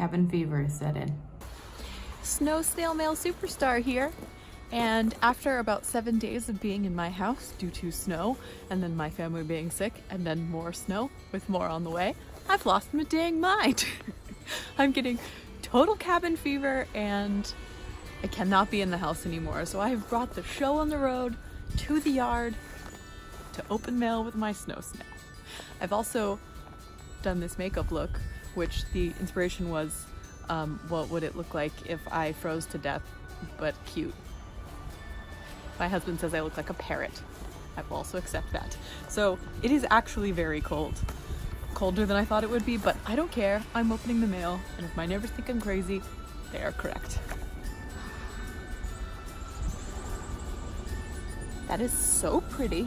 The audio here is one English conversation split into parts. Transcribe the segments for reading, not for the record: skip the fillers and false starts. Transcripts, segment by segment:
Cabin fever is set in. Snail Mail Superstar here. And after about 7 days of being in my house due to snow, and then my family being sick, and then more snow with more on the way, I've lost my dang mind. I'm getting total cabin fever and I cannot be in the house anymore. So I have brought the show on the road to the yard to open mail with my snow snail. I've also done this makeup look, which the inspiration was, what would it look like if I froze to death, but cute. My husband says I look like a parrot. I will also accept that. So it is actually very cold. Colder than I thought it would be, but I don't care. I'm opening the mail, and if my neighbors think I'm crazy, they are correct. That is so pretty.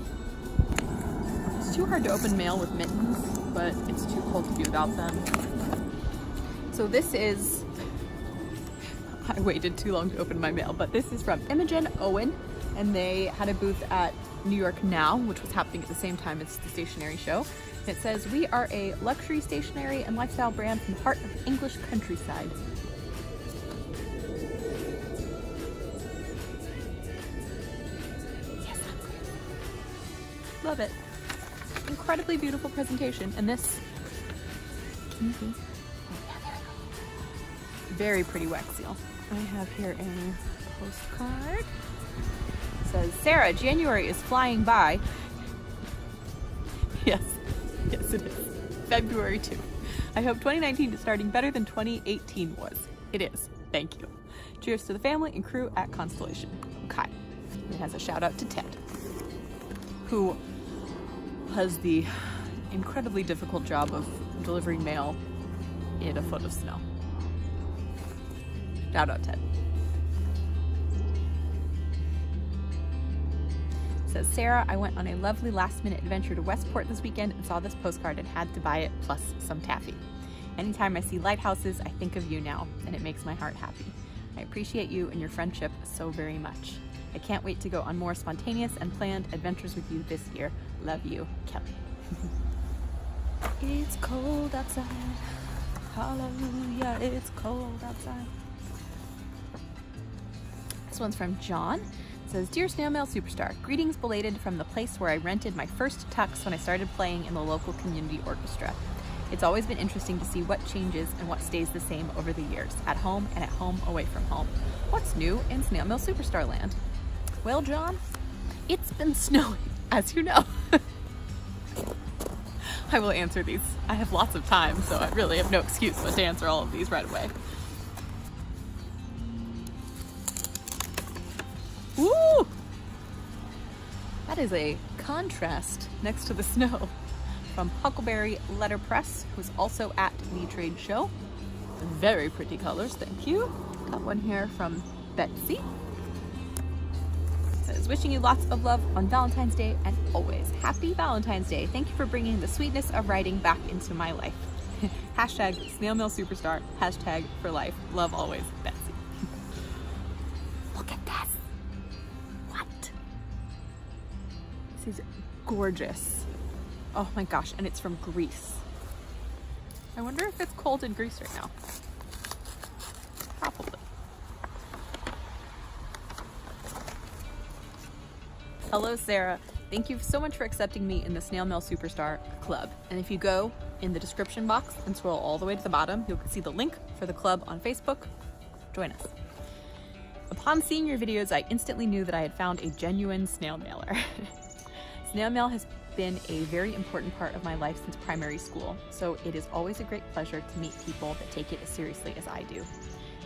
It's too hard to open mail with mittens, but it's too cold to be without them. So this is, I waited too long to open my mail, but this is from Imogen Owen, and they had a booth at New York Now, which was happening at the same time as the stationery show. And it says, "We are a luxury stationery and lifestyle brand from the heart of the English countryside." Yes, love it. Incredibly beautiful presentation, and this, can you see? Very pretty wax seal. I have here a postcard. It says, "Sarah, January is flying by." Yes, yes it is. February too. "I hope 2019 is starting better than 2018 was." It is. Thank you. Cheers to the family and crew at Constellation. Okay. It has a shout out to Ted, who has the incredibly difficult job of delivering mail in a foot of snow. Shout out, Ted. It says, "Sarah, I went on a lovely last-minute adventure to Westport this weekend and saw this postcard and had to buy it, plus some taffy. Anytime I see lighthouses, I think of you now, and it makes my heart happy. I appreciate you and your friendship so very much. I can't wait to go on more spontaneous and planned adventures with you this year. Love you, Kelly." It's cold outside. Hallelujah, it's cold outside. This one's from John. It says, "Dear Snail Mail Superstar, greetings belated from the place where I rented my first tux when I started playing in the local community orchestra. It's always been interesting to see what changes and what stays the same over the years, at home and at home away from home. What's new in Snail Mail Superstar land?" Well, John, it's been snowing, as you know. I will answer these. I have lots of time, so I really have no excuse but to answer all of these right away. Woo! That is a contrast next to the snow. From Huckleberry Letterpress, who's also at the trade show. Very pretty colors, thank you. Got one here from Betsy. It says, "Wishing you lots of love on Valentine's Day and always happy Valentine's Day. Thank you for bringing the sweetness of writing back into my life. Hashtag Snail Mail Superstar. Hashtag for life. Love always, Betsy." Look at this. What? This is gorgeous. Oh my gosh, and it's from Greece. I wonder if it's cold in Greece right now. Probably. "Hello, Sarah. Thank you so much for accepting me in the Snail Mail Superstar Club. And if you go in the description box and scroll all the way to the bottom, you'll see the link for the club on Facebook. Join us. Upon seeing your videos, I instantly knew that I had found a genuine snail mailer. Snail mail has been a very important part of my life since primary school, so it is always a great pleasure to meet people that take it as seriously as I do.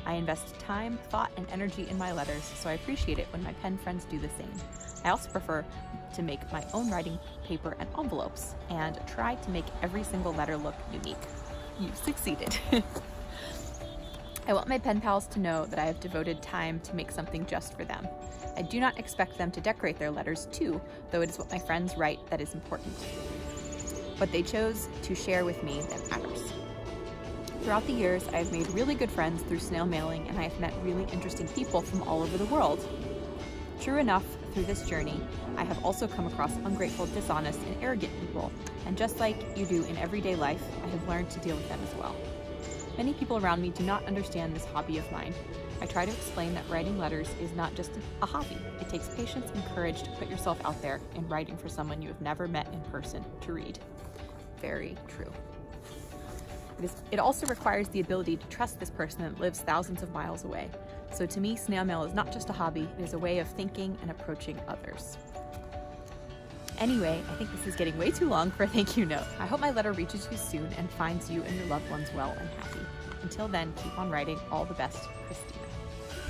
I invest time, thought, and energy in my letters, so I appreciate it when my pen friends do the same. I also prefer to make my own writing paper and envelopes, and try to make every single letter look unique. You've succeeded. I want my pen pals to know that I have devoted time to make something just for them. I do not expect them to decorate their letters too, though it is what my friends write that is important. What they chose to share with me that matters. Throughout the years, I have made really good friends through snail mailing, and I have met really interesting people from all over the world. True enough, through this journey, I have also come across ungrateful, dishonest, and arrogant people, and just like you do in everyday life, I have learned to deal with them as well. Many people around me do not understand this hobby of mine. I try to explain that writing letters is not just a hobby. It takes patience and courage to put yourself out there in writing for someone you have never met in person to read. Very true. It also requires the ability to trust this person that lives thousands of miles away. So to me, snail mail is not just a hobby, it is a way of thinking and approaching others. Anyway, I think this is getting way too long for a thank you note. I hope my letter reaches you soon and finds you and your loved ones well and happy. Until then, keep on writing. All the best, Christina.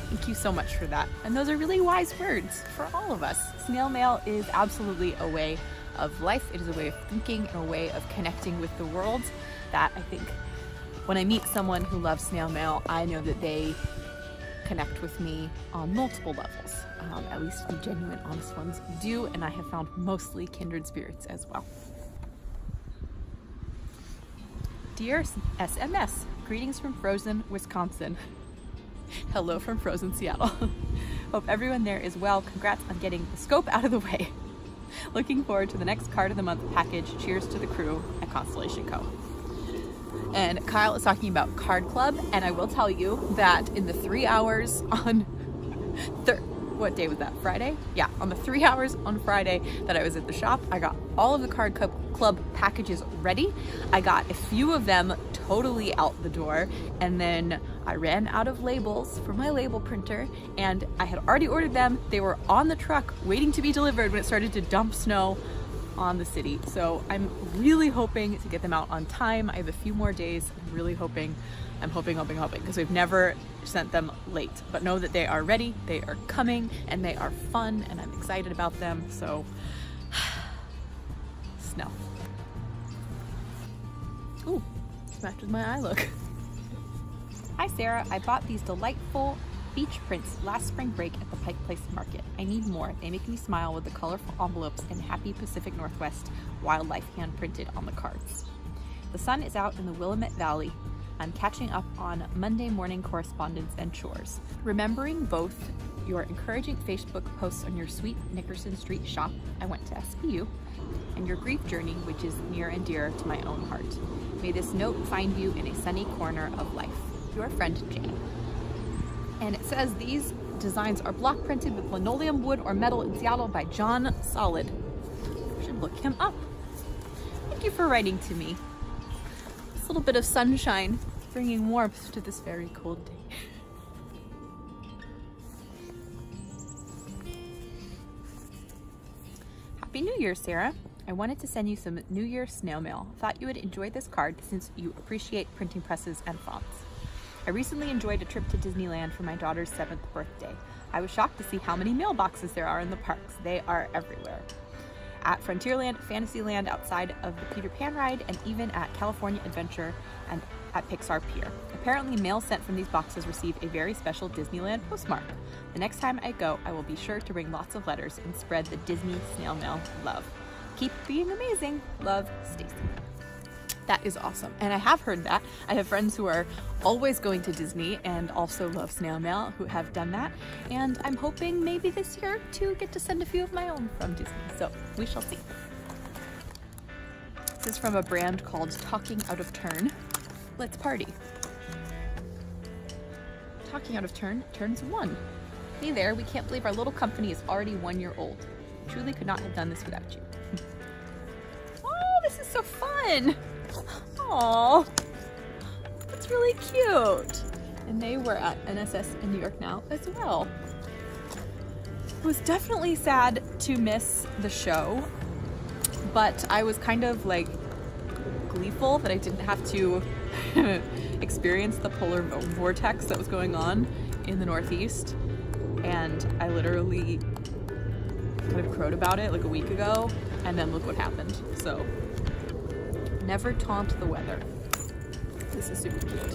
Thank you so much for that. And those are really wise words for all of us. Snail mail is absolutely a way of life. It is a way of thinking and a way of connecting with the world that I think when I meet someone who loves snail mail, I know that they connect with me on multiple levels. At least the genuine, honest ones do, and I have found mostly kindred spirits as well. Dear SMS, greetings from frozen Wisconsin. Hello from frozen Seattle. Hope everyone there is well. Congrats on getting the scope out of the way. Looking forward to the next card of the month package. Cheers to the crew at Constellation Co. And Kyle is talking about Card Club, and I will tell you that in the 3 hours on what day was that? Friday? Yeah, on the 3 hours on Friday that I was at the shop, I got all of the Card Club packages ready. I got a few of them totally out the door, and then I ran out of labels for my label printer, and I had already ordered them. They were on the truck waiting to be delivered when it started to dump snow on the city. So I'm really hoping to get them out on time. I have a few more days. I'm hoping, because we've never sent them late, but know that they are ready, they are coming, and they are fun, and I'm excited about them. So snow. Ooh, this matches my eye look. Hi Sarah, I bought these delightful beach prints last spring break at the Pike Place Market. I need more. They make me smile with the colorful envelopes and happy Pacific Northwest wildlife hand printed on the cards. The sun is out in the Willamette Valley. I'm catching up on Monday morning correspondence and chores. Remembering both your encouraging Facebook posts on your sweet Nickerson Street shop, I went to SPU, and your grief journey, which is near and dear to my own heart. May this note find you in a sunny corner of life. Your friend, Jane. And it says these designs are block printed with linoleum, wood, or metal in Seattle by John Solid. I should look him up. Thank you for writing to me. This little bit of sunshine bringing warmth to this very cold day. Happy New Year, Sarah. I wanted to send you some New Year snail mail. Thought you would enjoy this card since you appreciate printing presses and fonts. I recently enjoyed a trip to Disneyland for my daughter's 7th birthday. I was shocked to see how many mailboxes there are in the parks. They are everywhere. At Frontierland, Fantasyland outside of the Peter Pan ride, and even at California Adventure and at Pixar Pier. Apparently, mail sent from these boxes receive a very special Disneyland postmark. The next time I go, I will be sure to bring lots of letters and spread the Disney snail mail love. Keep being amazing. Love, Stacy. That is awesome. And I have heard that. I have friends who are always going to Disney and also love snail mail who have done that. And I'm hoping maybe this year to get to send a few of my own from Disney. So we shall see. This is from a brand called Talking Out of Turn. Let's party. Talking Out of Turn, turns 1. Hey there, we can't believe our little company is already 1 year old. We truly could not have done this without you. Oh, this is so fun. Aww, that's really cute. And they were at NSS in New York now as well. It was definitely sad to miss the show, but I was kind of like gleeful that I didn't have to experience the polar vortex that was going on in the Northeast. And I literally kind of crowed about it like a week ago, and then look what happened. So never taunt the weather. This is super cute.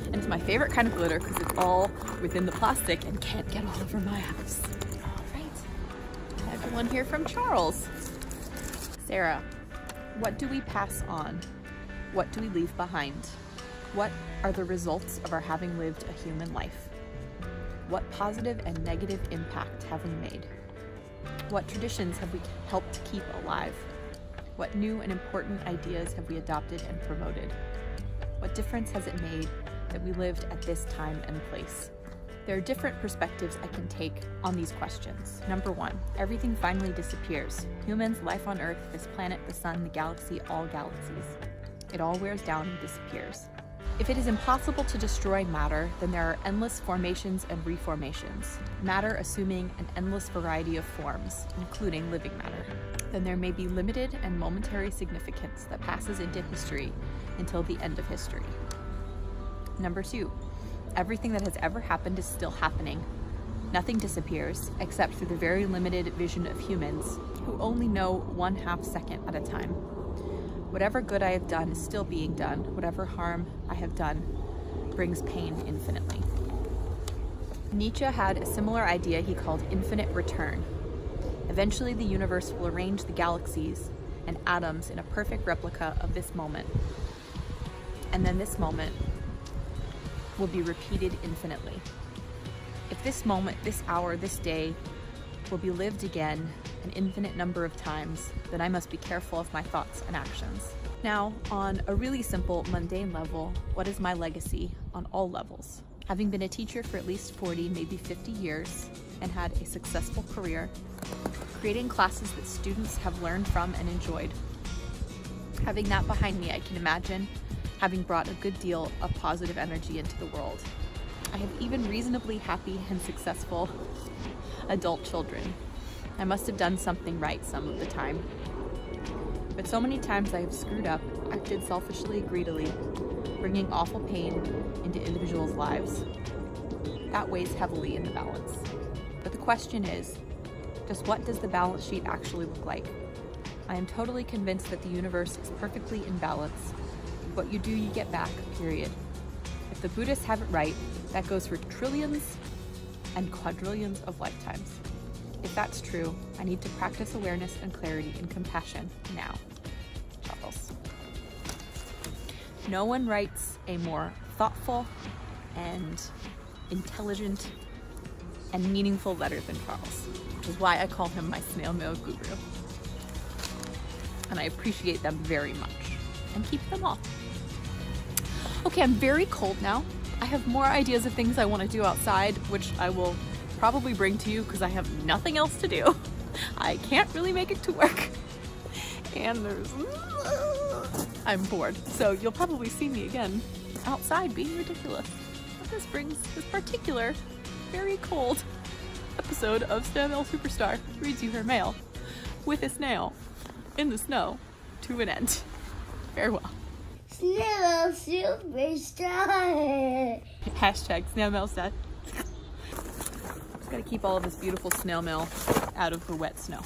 And it's my favorite kind of glitter because it's all within the plastic and can't get all over my house. All right. I have one here from Charles. Sarah, what do we pass on? What do we leave behind? What are the results of our having lived a human life? What positive and negative impact have we made? What traditions have we helped keep alive? What new and important ideas have we adopted and promoted? What difference has it made that we lived at this time and place? There are different perspectives I can take on these questions. Number one, everything finally disappears. Humans, life on Earth, this planet, the sun, the galaxy, all galaxies. It all wears down and disappears. If it is impossible to destroy matter, then there are endless formations and reformations. Matter assuming an endless variety of forms, including living matter. Then there may be limited and momentary significance that passes into history until the end of history. Number two, everything that has ever happened is still happening. Nothing disappears, except through the very limited vision of humans, who only know 1/2 second at a time. Whatever good I have done is still being done. Whatever harm I have done brings pain infinitely. Nietzsche had a similar idea he called infinite return. Eventually the universe will arrange the galaxies and atoms in a perfect replica of this moment. And then this moment will be repeated infinitely. If this moment, this hour, this day will be lived again an infinite number of times, then I must be careful of my thoughts and actions. Now, on a really simple, mundane level, what is my legacy on all levels? Having been a teacher for at least 40, maybe 50 years, and had a successful career, creating classes that students have learned from and enjoyed. Having that behind me, I can imagine having brought a good deal of positive energy into the world. I have even reasonably happy and successful adult children. I must have done something right some of the time. But so many times I have screwed up, acted selfishly, greedily, bringing awful pain into individuals' lives. That weighs heavily in the balance. But the question is, just what does the balance sheet actually look like? I am totally convinced that the universe is perfectly in balance. What you do, you get back, period. If the Buddhists have it right, that goes for trillions and quadrillions of lifetimes. If that's true, I need to practice awareness and clarity and compassion now. Charles. No one writes a more thoughtful and intelligent and meaningful letter than Charles, which is why I call him my snail mail guru. And I appreciate them very much and keep them all. Okay, I'm very cold now. I have more ideas of things I want to do outside, which I will probably bring to you because I have nothing else to do. I can't really make it to work. And I'm bored. So you'll probably see me again outside being ridiculous. But this brings this particular, very cold episode of Snail Mail Superstar reads you her mail with a snail in the snow to an end. Farewell. Snail Superstar. Hashtag snail mail stat. Just gotta keep all of this beautiful snail mail out of the wet snow.